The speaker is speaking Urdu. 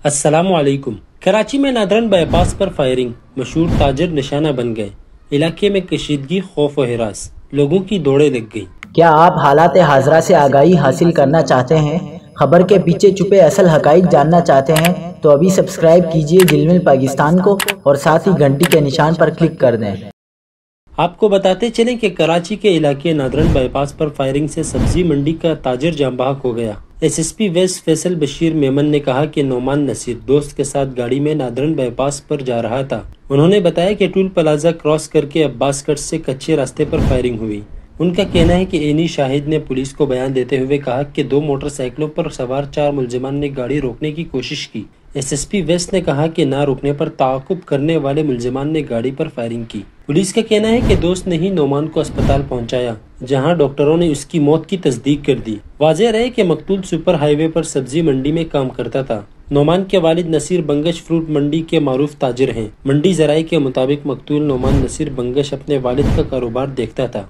السلام علیکم۔ کراچی میں نادرن بائی پاس پر فائرنگ، مشہور تاجر نشانہ بن گئے، علاقے میں کشیدگی، خوف و ہراس، لوگوں کی دوڑیں لگ گئیں۔ کیا آپ حالات حاضرہ سے آگاہی حاصل کرنا چاہتے ہیں؟ خبر کے پیچھے چھپے اصل حقائق جاننا چاہتے ہیں تو ابھی سبسکرائب کیجئے جلمل پاکستان کو اور ساتھ ہی گھنٹی کے نشان پر کلک کر دیں۔ آپ کو بتاتے چلیں کہ کراچی کے علاقے نادرن بائی پاس پر فائرنگ سے سبزی منڈی کا تاجر جاں بحق ہو گیا۔ S S P west Faisal Bashir Memon نے کہا کہ نعمان نصیر دوست کے ساتھ گاڑی میں نادرن بائی پاس پر جا رہا تھا۔ انہوں نے بتایا کہ ٹول پلازہ کراس کر کے عباس کٹ سے کچے راستے پر فائرنگ ہوئی۔ ان کا کہنا ہے کہ عینی شاہد نے پولیس کو بیان دیتے ہوئے کہا کہ 2 موٹر سائیکلوں پر سوار 4 ملزمان نے گاڑی روکنے کی کوشش کی۔ ایس ایس پی ویسٹ نے کہا کہ نہ روکنے پر تعاقب کرنے والے ملزمان نے گاڑی پر فائرنگ کی۔ پولیس کا کہنا ہے کہ دوست نے ہی نعمان کو اسپتال پہنچایا، جہاں ڈاکٹروں نے اس کی موت کی تصدیق کر دی۔ واضح رہے کہ مقتول سپر ہائی وے پر سبزی منڈی میں کام کرتا تھا۔ نعمان کے والد نصیر بنگش فروٹ منڈی کے معروف تاجر ہیں۔ منڈی ذرائع کے مطابق مقتول نعمان نصیر بنگش اپنے والد کا کاروبار دیکھتا تھا۔